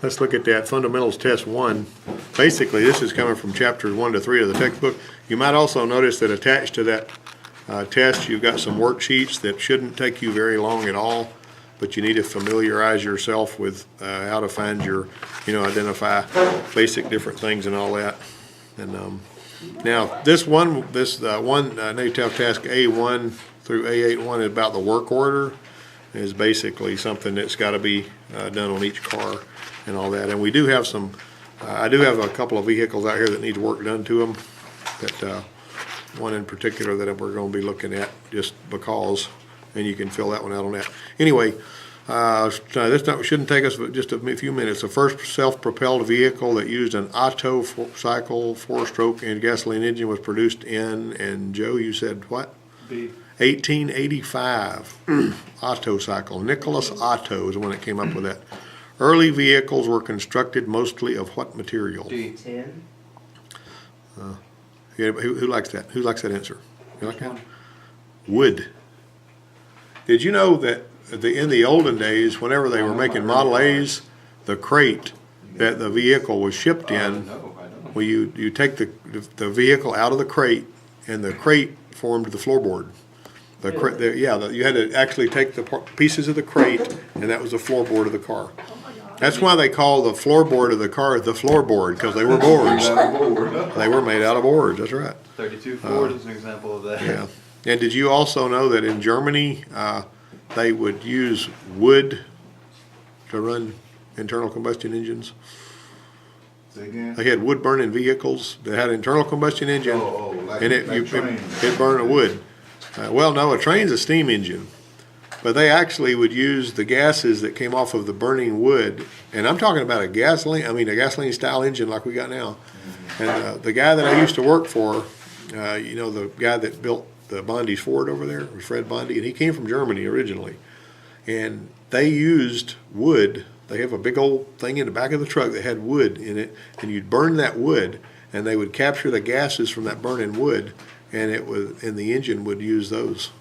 Let's look at that fundamentals test 1. Basically, this is coming from chapters 1 to 3 of the textbook. You might also notice that attached to that test, you've got some worksheets that shouldn't take you very long at all, but you need to familiarize yourself with how to find your, identify basic different things and all that. And now this one NATEF task A1 through A81 is about the work order. Is basically something that's got to be done on each car and all that. And we do have some, I do have a couple of vehicles out here that need work done to them. That one in particular that we're going to be looking at just because, and you can fill that one out on that. Anyway, this shouldn't take us but just a few minutes. The first self-propelled vehicle that used an Otto cycle 4-stroke and gasoline engine was produced in, and Joe, you said what? B. 1885. Otto cycle. Nicholas Otto is the one that came up with that. Early vehicles were constructed mostly of what material? D. 10. Who likes that? Who likes that answer? You like that? Wood. Did you know that in the olden days, whenever they were making Model A's, the crate that the vehicle was shipped in, well, you take the vehicle out of the crate, and the crate formed the floorboard. You had to actually take the pieces of the crate, and that was the floorboard of the car. That's why they call the floorboard of the car the floorboard, because they were boards. They were made out of boards, that's right. 32 Ford is an example of that. Yeah. And did you also know that in Germany, they would use wood to run internal combustion engines? Say again? They had wood-burning vehicles that had an internal combustion engine, Like, and it burned a wood. Well, no, a train's a steam engine, but they actually would use the gases that came off of the burning wood, and I'm talking about a gasoline-style engine like we got now. And the guy that I used to work for, the guy that built the Bondi's Ford over there, was Fred Bondi, and he came from Germany originally, and they used wood. They have a big old thing in the back of the truck that had wood in it, and you'd burn that wood, and they would capture the gases from that burning wood, and the engine would use those.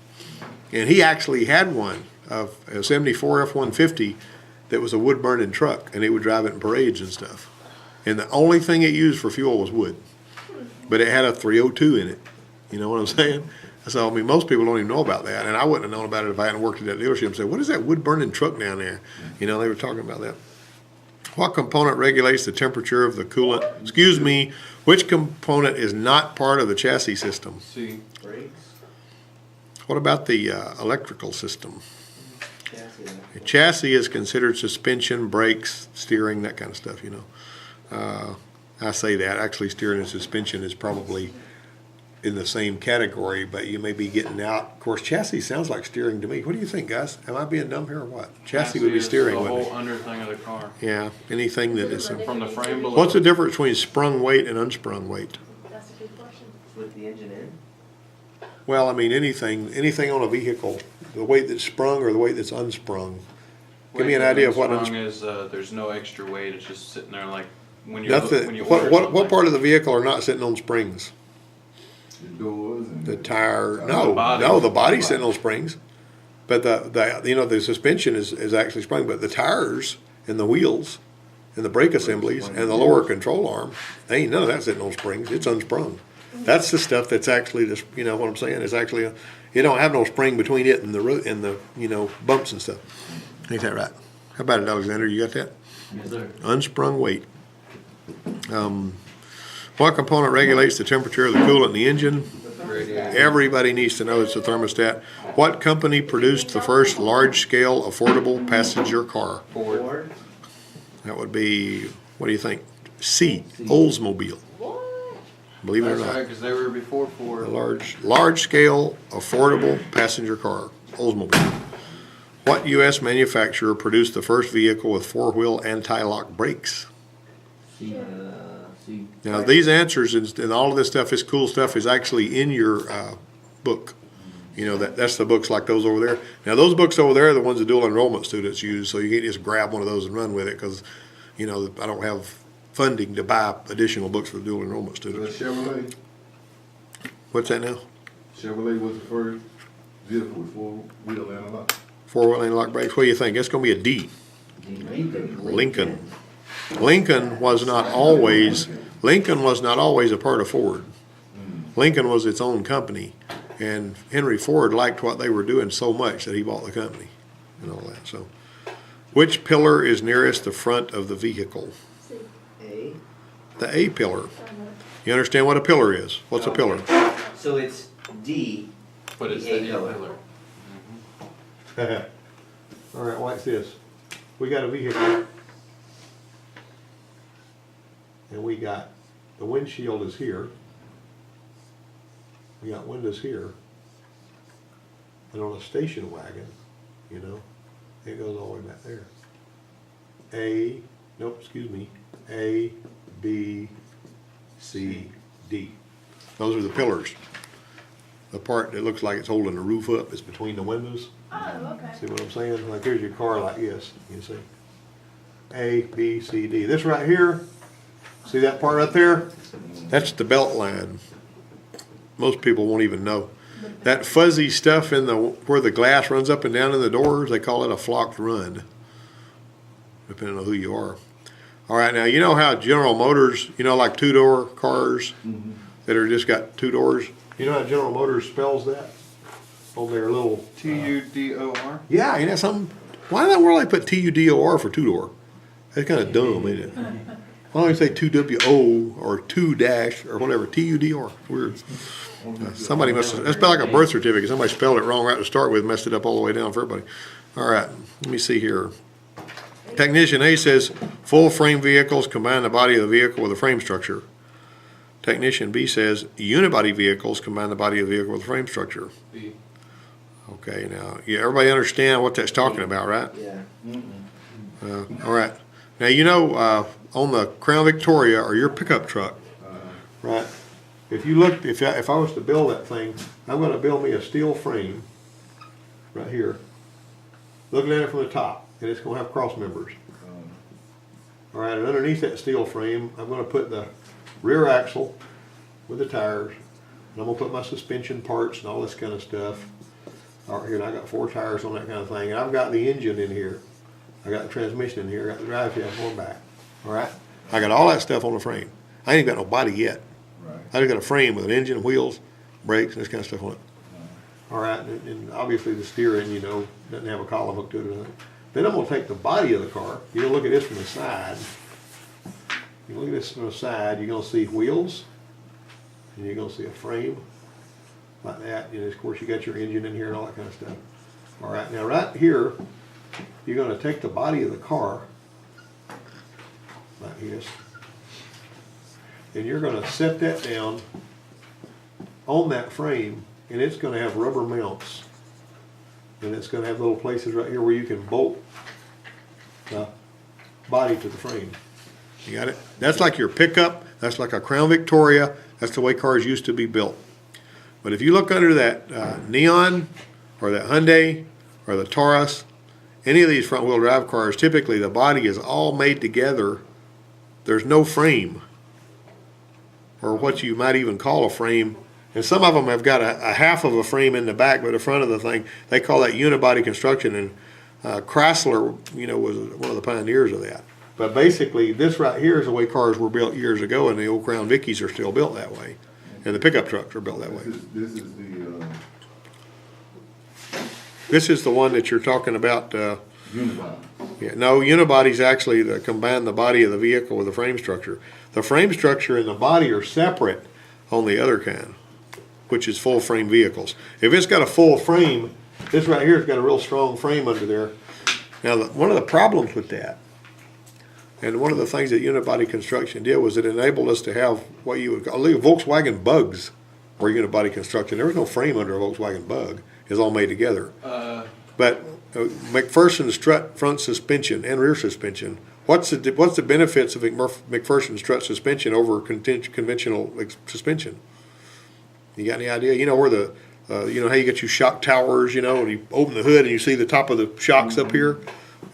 And he actually had one of a 74 F-150 that was a wood burning truck, and he would drive it in parades and stuff. And the only thing it used for fuel was wood, but it had a 302 in it. You know what I'm saying? So most people don't even know about that, and I wouldn't have known about it if I hadn't worked at that dealership and said, "What is that wood burning truck down there?" They were talking about that. What component regulates the temperature of the coolant? Excuse me, which component is not part of the chassis system? C. Brakes. What about the electrical system? Chassis. A chassis is considered suspension, brakes, steering, that kind of stuff, I say that. Actually, steering and suspension is probably in the same category, but you may be getting out. Of course, chassis sounds like steering to me. What do you think, guys? Am I being dumb here or what? Chassis would be steering, the wouldn't whole it? under thing of the car. Yeah, anything that is. From the frame below. What's the difference between sprung weight and unsprung weight? That's a good question. With the engine in. Well, I mean, anything on a vehicle, the weight that's sprung or the weight that's unsprung. Give me an idea of what unsprung is. There's no extra weight. It's just sitting there like when you nothing. order What something. part of the vehicle are not sitting on springs? The doors and The tire? The No, body. no, the body's sitting on springs, but the suspension is actually sprung, but the tires and the wheels and the brake assemblies and the lower control arm, they ain't none of that sitting on springs. It's unsprung. That's the stuff that's actually this. You know what I'm saying? It's actually you don't have no spring between it and the bumps and stuff. Ain't that right? How about it, Alexander? You got that? Yes, sir. Unsprung weight. What component regulates the temperature of the coolant in the engine? Radiator. Everybody needs to know it's a thermostat. What company produced the first large-scale affordable passenger car? Ford. Ford. That would be, what do you think? C, Oldsmobile. Believe it or That's not. right, because they were before A Ford. large-scale affordable passenger car, Oldsmobile. What U.S. manufacturer produced the first vehicle with four-wheel anti-lock brakes? C. C. Now, these answers and all of this stuff, this cool stuff, is actually in your book. That's the books like those over there. Now, those books over there are the ones the dual enrollment students use, so you can't just grab one of those and run with it because, I don't have funding to buy additional books for the dual enrollment the students. Chevrolet. What's that now? Chevrolet was the first vehicle with four-wheel anti-lock. Four-wheel anti-lock brakes. What do you think? That's going to be a D. Lincoln. Lincoln. Lincoln was not always a part of Ford. Lincoln was its own company, and Henry Ford liked what they were doing so much that he bought the company and all that. So, which pillar is nearest the front of the vehicle? A. The A pillar. You understand what a pillar is? What's a pillar? So it's D. But it's The the A A pillar. pillar. All right, watch this. We got a vehicle, and we got the windshield is here. We got windows here, and on a station wagon, you know, it goes all the way back there. A, B, C, D. Those are the pillars. The part that looks like it's holding the roof up is between the windows. Oh, okay. See what I'm saying? Like here's your car like this, you see. A, B, C, D. This right here, see that part right there? That's the belt line. Most people won't even know. That fuzzy stuff in where the glass runs up and down in the doors, they call it a flocked run, depending on who you are. All right, now you know how General Motors, you know, like two-door cars that are just got two doors? You know how General Motors spells that? On their little... TUDOR? Yeah, ain't that something? Why in the world they put TUDOR for two-door? That's kind of dumb, ain't it? Why don't they say 2WO or 2- or whatever, TUDR? Weird. Somebody must have, that's about like a birth certificate. Somebody spelled it wrong right to start with, messed it up all the way down for everybody. All right, let me see here. Technician A says, full frame vehicles combine the body of the vehicle with the frame structure. Technician B says, unibody vehicles combine the body of the vehicle with the frame structure. B. Okay, now, yeah, everybody understand what that's talking about, right? Yeah. All right. Now, you know, on the Crown Victoria or your pickup truck, right? If you look, if I was to build that thing, I'm going to build me a steel frame right here, looking at it from the top, and it's going to have cross members. All right, and underneath that steel frame, I'm going to put the rear axle with the tires, and I'm going to put my suspension parts and all this kind of stuff. All right, here, and I got 4 tires on that kind of thing, and I've got the engine in here. I got the transmission in here, I got the drive shaft going back. All right, I got all that stuff on the frame. I ain't got no body yet. Right. I just got a frame with an engine, wheels, brakes, and this kind of stuff on it. All right, and obviously the steering, you know, doesn't have a column hooked to it or anything. Then I'm going to take the body of the car. You're going to look at this from the side. You look at this from the side, you're going to see wheels, and you're going to see a frame like that. And of course, you got your engine in here and all that kind of stuff. All right, now right here, you're going to take the body of the car like this, and you're going to set that down on that frame, and it's going to have rubber mounts, and it's going to have little places right here where you can bolt the body to the frame. You got it? That's like your pickup. That's like a Crown Victoria. That's the way cars used to be built. But if you look under that Neon or that Hyundai or the Taurus, any of these front-wheel drive cars, typically the body is all made together. There's no frame, or what you might even call a frame. And some of them have got a half of a frame in the back, but the front of the thing, they call that unibody construction. And Chrysler, you know, was one of the pioneers of that. But basically, this right here is the way cars were built years ago, and the old Crown Vickies are still built that way, and the pickup trucks are built that way. This is the This is the one that you're talking about. unibody. Yeah, no, unibody's actually combine the body of the vehicle with the frame structure. The frame structure and the body are separate on the other kind, which is full frame vehicles. If it's got a full frame, this right here has got a real strong frame under there. Now, one of the problems with that, and one of the things that unibody construction did, was it enabled us to have what you would call Volkswagen bugs, or unibody construction. There was no frame under a Volkswagen bug. It's all made together. But McPherson strut front suspension and rear suspension. What's the benefits of McPherson strut suspension over conventional suspension? You got any idea? You know where you know how you get your shock towers, you know, and you open the hood and you see the top of the shocks up here.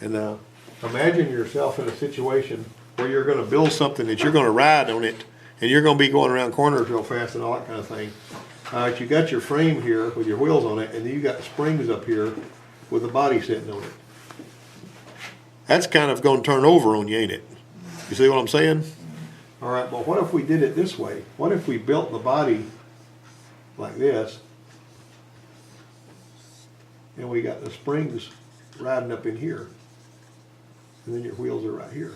And imagine yourself in a situation where you're going to build something that you're going to ride on it, and you're going to be going around corners real fast and all that kind of thing. You got your frame here with your wheels on it, and then you got springs up here with the body sitting on it. That's kind of going to turn over on you, ain't it? You see what I'm saying? All right, but what if we did it this way? What if we built the body like this, and we got the springs riding up in here, and then your wheels are right here.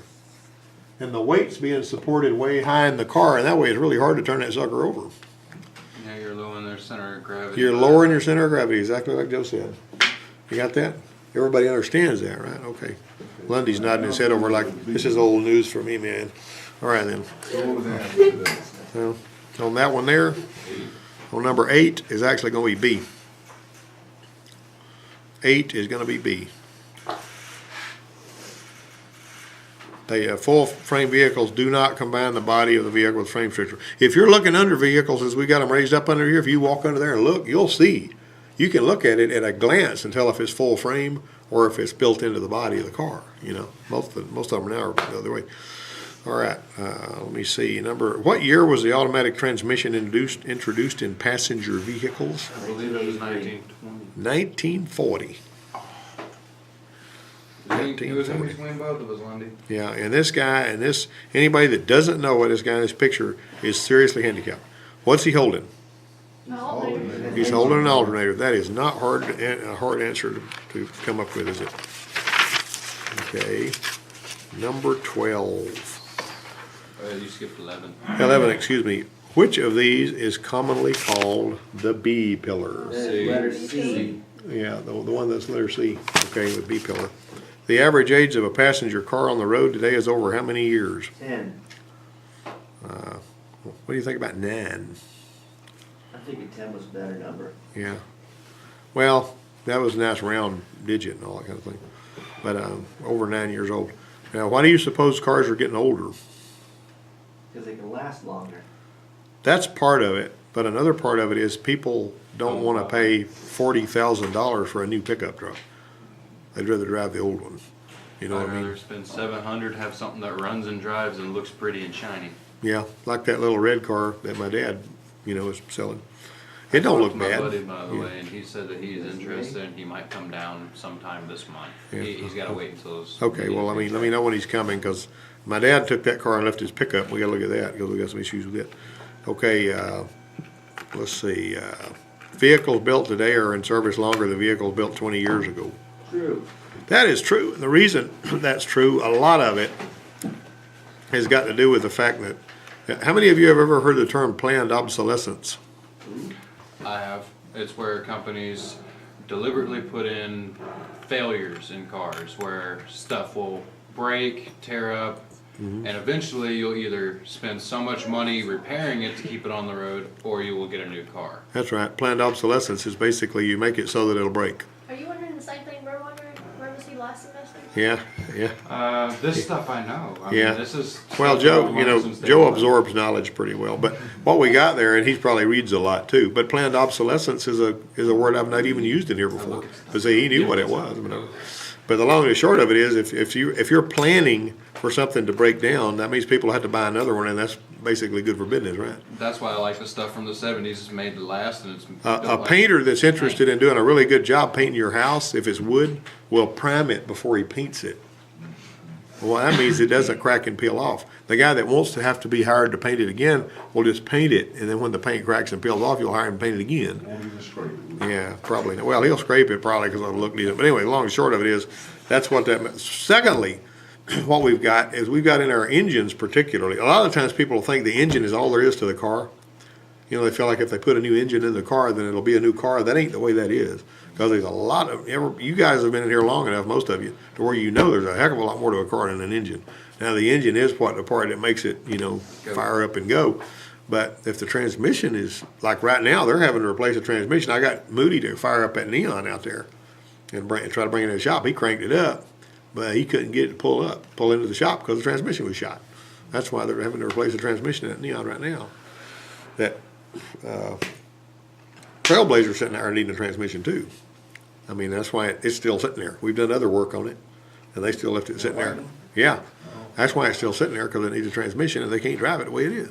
And the weight's being supported way high in the car, and that way it's really hard to turn that sucker over. Yeah, you're lowering their center of gravity. You're lowering your center of gravity, exactly like Joe said. You got that? Everybody understands that, right? Okay. Lundy's nodding his head over like, this is old news for me, man. All right, then. So what was the answer to that? Well, on that one there, on number 8 is actually going to be B. 8 is going to be B. The full frame vehicles do not combine the body of the vehicle with frame structure. If you're looking under vehicles as we got them raised up under here, if you walk under there and look, you'll see. You can look at it at a glance and tell if it's full frame or if it's built into the body of the car. You know, most of them now are the other way. All right, let me see. What year was the automatic transmission introduced in passenger vehicles? I believe it was 1920. 1940. It was in between both of us, Lundy. Yeah, and this guy, anybody that doesn't know what this guy in this picture is seriously handicapped. What's he holding? He's holding an alternator. That is not a hard answer to come up with, is it? Okay, number 12. You skipped 11. 11, excuse me. Which of these is commonly called the B pillar? Letter C. Yeah, the one that's letter C. Okay, the B pillar. The average age of a passenger car on the road today is over how many years? 10. What do you think about 9? I think 10 was a better number. Yeah. Well, that was a nice round digit and all that kind of thing. But over 9 years old. Now, why do you suppose cars are getting older? Because they can last longer. That's part of it. But another part of it is people don't want to pay $40,000 for a new pickup truck. They'd rather drive the old one. You know what I I'd rather mean? spend $700, have something that runs and drives and looks pretty and shiny. Yeah, like that little red car that my dad, is selling. It don't look My bad. buddy, by the Yeah. way, and he said that he's interested and he might come down sometime this month. Yeah. He's got to wait until those. Okay, well, let me know when he's coming, because my dad took that car and left his pickup. We gotta look at that, because we got some issues with it. Okay, let's see. Vehicles built today are in service longer than vehicles built 20 years ago. True. That is true. And the reason that's true, a lot of it has got to do with the fact that, how many of you have ever heard the term planned obsolescence? I have. It's where companies deliberately put in failures in cars where stuff will break, tear up, and eventually you'll either spend so much money repairing it to keep it on the road, or you will get a new car. That's right. Planned obsolescence is basically you make it so that it'll break. Are you wondering the same thing we're wondering? Where was he last semester? Yeah, yeah. This stuff I know. I Yeah. mean, this is Well, stuff Joe, I've learned since day Joe one. absorbs knowledge pretty well. But what we got there, and he probably reads a lot too. But planned obsolescence is a word I've not even used in here before. But see, he knew what it was. But the long and short of it is, if you're planning for something to break down, that means people have to buy another one, and that's basically good for business, right? That's why I like the stuff from the 70s. It's made to last, and it's A painter that's interested in doing a really good job painting your house, if it's wood, will prime it before he paints it. Well, that means it doesn't crack and peel off. The guy that wants to have to be hired to paint it again will just paint it, and then when the paint cracks and peels off, you'll hire him to paint it again. Won't even scrape it. Yeah, probably not. Well, he'll scrape it probably because it'll look decent. But anyway, the long and short of it is, that's what that means. Secondly, what we've got is we've got in our engines particularly, a lot of times people think the engine is all there is to the car. They feel like if they put a new engine in the car, then it'll be a new car. That ain't the way that is. Because there's a lot of, you guys have been in here long enough, most of you, to where there's a heck of a lot more to a car than an engine. Now, the engine is the part that makes it, fire up and go. But if the transmission is, like right now, they're having to replace a transmission. I got Moody to fire up that Neon out there and try to bring it in the shop. He cranked it up, but he couldn't get it to pull into the shop because the transmission was shot. That's why they're having to replace the transmission in that Neon right now. That Trailblazer sitting there needing a transmission too. I mean, that's why it's still sitting there. We've done other work on it, and they still left it sitting there. Yeah, that's why it's still sitting there, because it needs a transmission, and they can't drive it the way it is.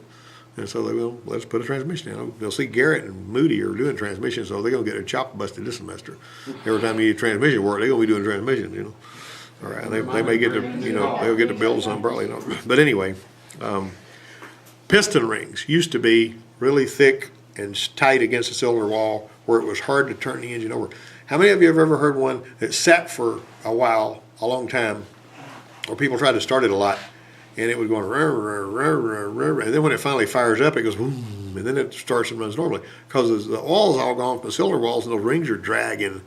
And so they will, let's put a transmission in. They'll see Garrett and Moody are doing transmissions, so they're going to get their chop busted this semester. Every time you need transmission work, they're going to be doing transmission, All right, they may get to, they'll get the bills on probably, but anyway, piston rings used to be really thick and tight against the cylinder wall where it was hard to turn the engine over. How many of you have ever heard one that sat for a while, a long time, or people tried to start it a lot, and it was going, and then when it finally fires up, it goes, boom, and then it starts and runs normally because the oil's all gone from the cylinder walls and those rings are dragging.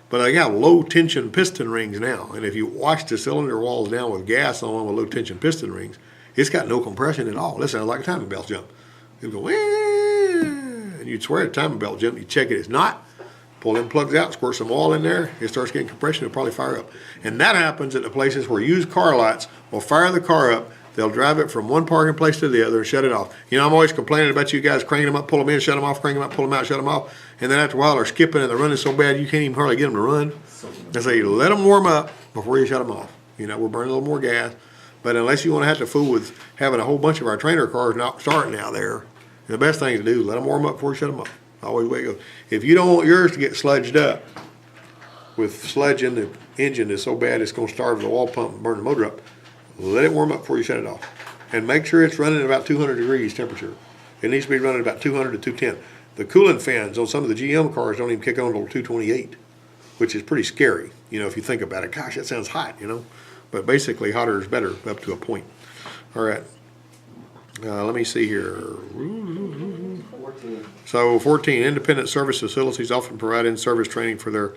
But I got low tension piston rings now, and if you wash the cylinder walls down with gas on one with low tension piston rings, it's got no compression at all. It sounds like a timing belt jump. It'll go, and you'd swear a timing belt jump. You check it, it's not. Pull them plugs out, squirt some oil in there, it starts getting compression, it'll probably fire up. And that happens at the places where used car lots will fire the car up, they'll drive it from one parking place to the other and shut it off. I'm always complaining about you guys cranking them up, pull them in, shut them off, crank them up, pull them out, shut them off. And then after a while they're skipping and they're running so bad you can't even hardly get them to run. I say, let them warm up before you shut them off. We're burning a little more gas. But unless you want to have to fool with having a whole bunch of our trainer cars not starting out there, the best thing to do is let them warm up before you shut them off. Always the way it goes. If you don't want yours to get sludged up with sludge in the engine that's so bad it's going to starve the oil pump and burn the motor up, let it warm up before you shut it off. And make sure it's running at about 200 degrees temperature. It needs to be running about 200 to 210. The coolant fans on some of the GM cars don't even kick on until 228, which is pretty scary, if you think about it. Gosh, that sounds hot, But basically, hotter is better up to a point. All right. Let me see here. 14. So 14, independent service facilities often provide in-service training for their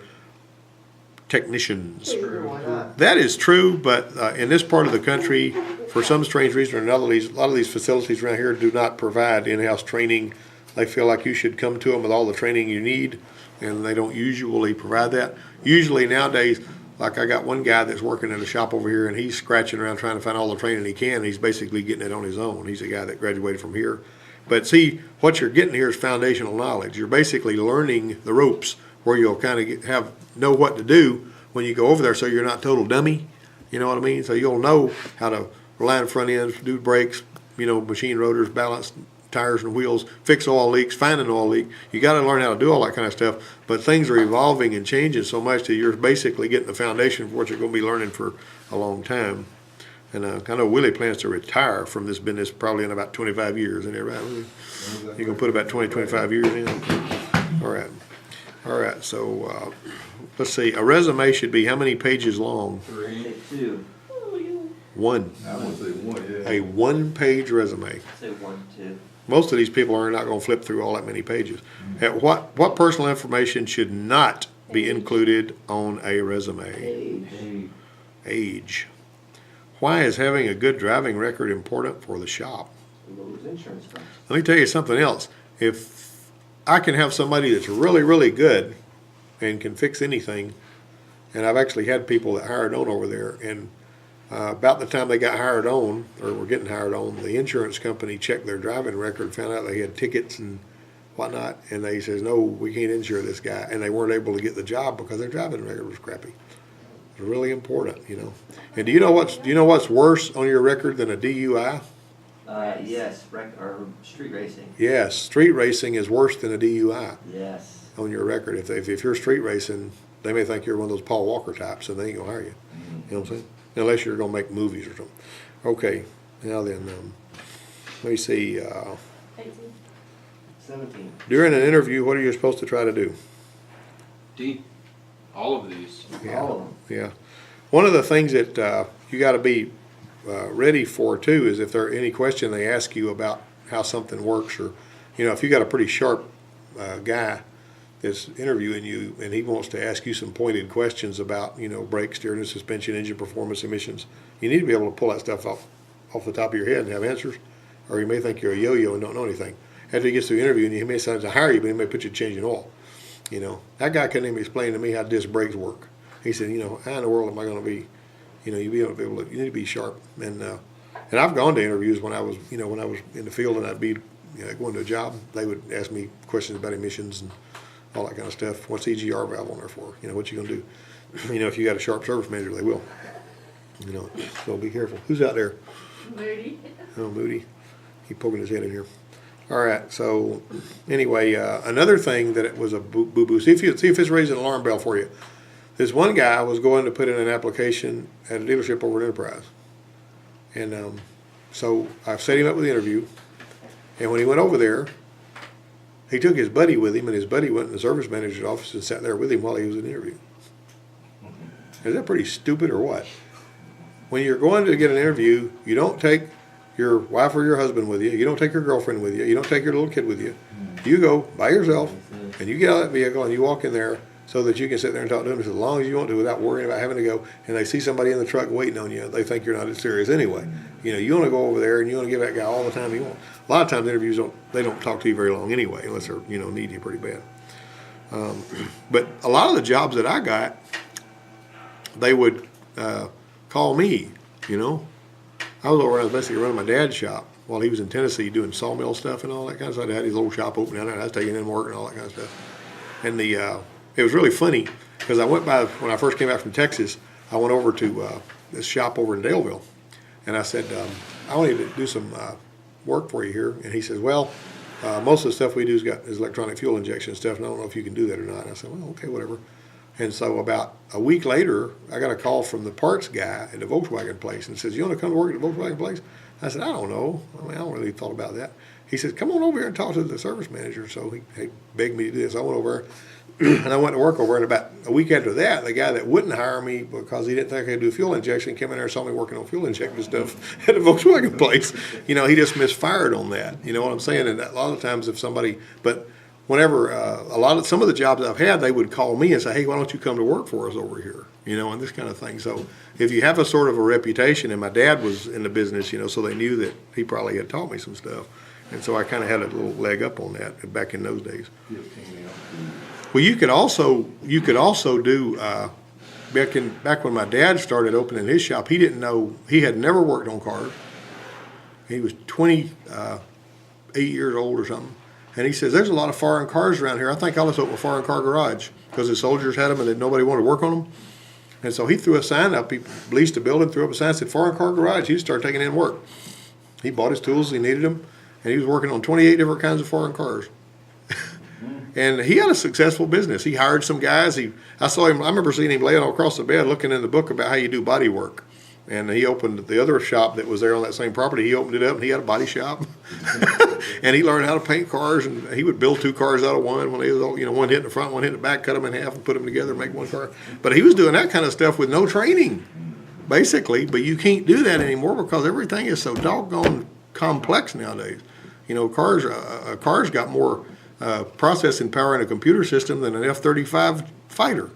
technicians. Sure, why not? That is true, but in this part of the country, for some strange reason or another, a lot of these facilities around here do not provide in-house training. They feel like you should come to them with all the training you need, and they don't usually provide that. Usually nowadays, like I got one guy that's working in a shop over here, and he's scratching around trying to find all the training he can, and he's basically getting it on his own. He's a guy that graduated from here. But see, what you're getting here is foundational knowledge. You're basically learning the ropes where you'll kind of know what to do when you go over there so you're not total dummy. You know what I mean? So you'll know how to align front ends, do brakes, machine rotors, balance tires and wheels, fix oil leaks, find an oil leak. You got to learn how to do all that kind of stuff. But things are evolving and changing so much that you're basically getting the foundation for what you're going to be learning for a long time. And I know Willie plans to retire from this business probably in about 25 years. Isn't it right, Willie? You're going to put about 20, 25 years in? All right. So let's see. A resume should be how many pages long? 3. Say 2. One. I would say one, yeah. A one-page resume. Say 1, 2. Most of these people are not going to flip through all that many pages. What personal information should not be included on a resume? Age. Why is having a good driving record important for the shop? Lose insurance costs. Let me tell you something else. If I can have somebody that's really, really good and can fix anything, and I've actually had people that hired on over there, and about the time they got hired on, or were getting hired on, the insurance company checked their driving record and found out they had tickets and whatnot, and they says, no, we can't insure this guy, and they weren't able to get the job because their driving record was crappy. It's really important, And do you know what's worse on your record than a DUI? Yes, or street racing. Yes, street racing is worse than a DUI Yes. on your record. If you're street racing, they may think you're one of those Paul Walker types, and they ain't gonna hire you. You know what I'm saying? Unless you're gonna make movies or something. Okay, now then, let me see. 18. 17. During an interview, what are you supposed to try to do? D. All of these. Yeah. All of them. Yeah. One of the things that you got to be ready for too is if there are any question they ask you about how something works, or if you got a pretty sharp guy that's interviewing you and he wants to ask you some pointed questions about brake, steering, suspension, engine performance, emissions, you need to be able to pull that stuff off the top of your head and have answers, or you may think you're a yo-yo and don't know anything. After he gets through interviewing you, he may decide to hire you, but he may put you changing oil. That guy couldn't even explain to me how disc brakes work. He said, how in the world am I going to be, you need to be sharp. And I've gone to interviews when I was in the field and I'd be going to a job. They would ask me questions about emissions and all that kind of stuff. What's the EGR valve on there for? What you going to do? If you got a sharp service manager, they will. So be careful. Who's out there? Moody. Oh, Moody. He's poking his head in here. All right. So anyway, another thing that it was a boo-boo. See if it's raising an alarm bell for you. This one guy was going to put in an application at a dealership over at Enterprise. And so I set him up with the interview. And when he went over there, he took his buddy with him, and his buddy went in the service manager's office and sat there with him while he was in the interview. Is that pretty stupid or what? When you're going to get an interview, you don't take your wife or your husband with you. You don't take your girlfriend with you. You don't take your little kid with you. You go by yourself, and you get out of that vehicle, and you walk in there so that you can sit there and talk to them as long as you want to without worrying about having to go. And they see somebody in the truck waiting on you. They think you're not as serious anyway. You know, you want to go over there, and you want to give that guy all the time you want. A lot of times interviews don't talk to you very long anyway, unless they're, need you pretty bad. But a lot of the jobs that I got, they would call me, I was basically running my dad's shop while he was in Tennessee doing sawmill stuff and all that kind of stuff. I had his old shop open down there, and I was taking in work and all that kind of stuff. And it was really funny because I went by, when I first came back from Texas, I went over to this shop over in Daleville, and I said, I want you to do some work for you here. And he says, well, most of the stuff we do is electronic fuel injection stuff, and I don't know if you can do that or not. And I said, well, okay, whatever. And so about a week later, I got a call from the parts guy at the Volkswagen place and says, you want to come to work at the Volkswagen place? I said, I don't know. I don't really thought about that. He said, come on over here and talk to the service manager. So he begged me to do this. I went over and I went to work over. And about a week after that, the guy that wouldn't hire me because he didn't think I could do fuel injection came in there and saw me working on fuel injection stuff at the Volkswagen place. He just misfired on that. You know what I'm saying? And a lot of times if somebody, but whenever some of the jobs I've had, they would call me and say, hey, why don't you come to work for us over here? And this kind of thing. So if you have a sort of a reputation, and my dad was in the business, so they knew that he probably had taught me some stuff. And so I kind of had a little leg up on that back in those days. Well, you could also do, back when my dad started opening his shop, he didn't know, he had never worked on cars. He was 28 years old or something. And he says, there's a lot of foreign cars around here. I think I'll just open a foreign car garage because the soldiers had them and nobody wanted to work on them. And so he threw a sign up. He leased a building, threw up a sign, said, foreign car garage. He started taking in work. He bought his tools, he needed them, and he was working on 28 different kinds of foreign cars. And he had a successful business. He hired some guys. I saw him, I remember seeing him laying across the bed looking in the book about how you do body work. And he opened the other shop that was there on that same property. He opened it up, and he had a body shop. And he learned how to paint cars, and he would build two cars out of one when they was, one hit in the front, one hit in the back, cut them in half, and put them together and make one car. But he was doing that kind of stuff with no training, basically. But you can't do that anymore because everything is so doggone complex nowadays. Cars got more processing power in a computer system than an F-35 fighter.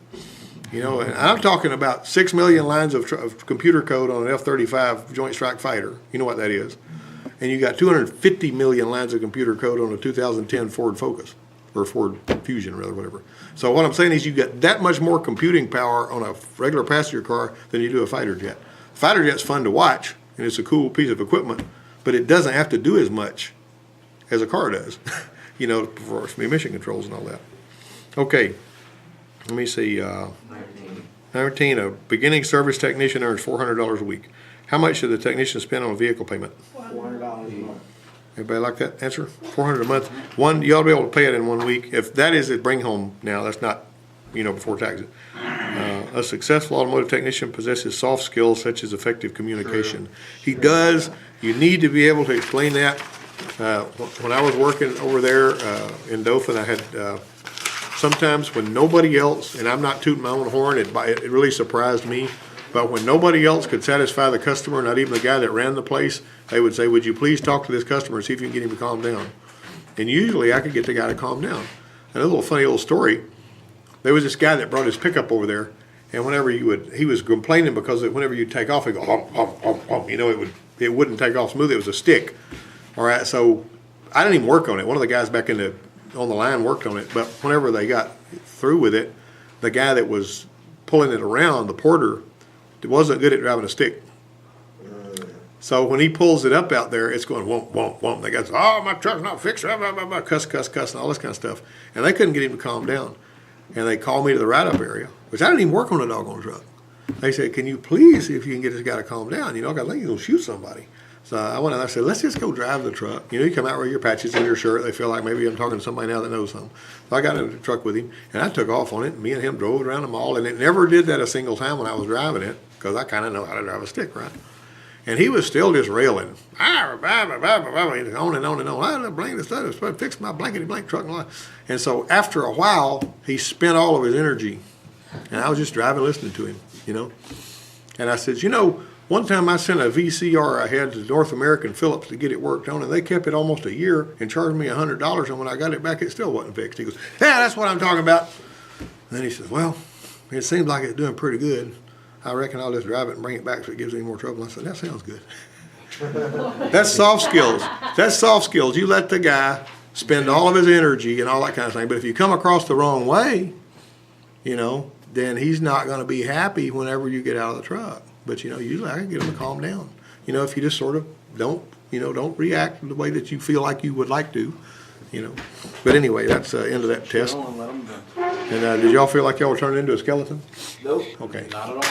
And I'm talking about 6 million lines of computer code on an F-35 Joint Strike Fighter. You know what that is. And you got 250 million lines of computer code on a 2010 Ford Focus, or Ford Fusion, rather, whatever. So what I'm saying is you get that much more computing power on a regular passenger car than you do a fighter jet. Fighter jet's fun to watch, and it's a cool piece of equipment, but it doesn't have to do as much as a car does, for emission controls and all that. Okay. Let me see, 19, a beginning service technician earns $400 a week. How much should the technician spend on a vehicle payment? $400 a month. Everybody like that answer? $400 a month. You ought to be able to pay it in 1 week. If that is at bring home now, that's not, before taxes. A successful automotive technician possesses soft skills such as effective communication. He does. You need to be able to explain that. When I was working over there in Dothan, I had... sometimes when nobody else, and I'm not tooting my own horn, it really surprised me, but when nobody else could satisfy the customer, not even the guy that ran the place, they would say, would you please talk to this customer and see if you can get him to calm down? And usually I could get the guy to calm down. And a little funny little story, there was this guy that brought his pickup over there, and whenever he was complaining because whenever you take off, he'd go, hum, hum, hum, hum. It wouldn't take off smooth, it was a stick. All right, so I didn't even work on it. One of the guys back on the line worked on it, but whenever they got through with it, the guy that was pulling it around, the porter, wasn't good at driving a stick. So when he pulls it up out there, it's going womp, womp, womp. The guy's, oh, my truck's not fixed, blah, blah, blah, blah, cuss, cuss, cuss, and all this kind of stuff. And they couldn't get him to calm down. And they called me to the write-up area, which I didn't even work on a doggone truck. They said, can you please see if you can get this guy to calm down? I got to think he's going to shoot somebody. So I went and I said, let's just go drive the truck. You know, you come out with your patches in your shirt. They feel like maybe I'm talking to somebody now that knows something. So I got in the truck with him, and I took off on it. And me and him drove around the mall, and it never did that a single time when I was driving it, because I kind of know how to drive a stick, right? And he was still just railing, on and on and on. I don't blame this stuff. I fixed my blankety blank truck. And so after a while, he spent all of his energy, and I was just driving, listening to him, you know. And I said, you know, one time I sent a VCR I had to North American Phillips to get it worked on, and they kept it almost a year and charged me $100, and when I got it back, it still wasn't fixed. He goes, yeah, that's what I'm talking about. And then he says, well, it seems like it's doing pretty good. I reckon I'll just drive it and bring it back so it gives any more trouble. I said, that sounds good. That's soft skills. That's soft skills. You let the guy spend all of his energy and all that kind of thing. But if you come across the wrong way, you know, then he's not going to be happy whenever you get out of the truck. But, you know, usually I can get him to calm down. You know, if you just sort of don't react the way that you feel like you would like to, you know. But anyway, that's the end of that test. Go and let 'em go. And did y'all feel like y'all were turning into a skeleton? Nope. Okay. Not at all.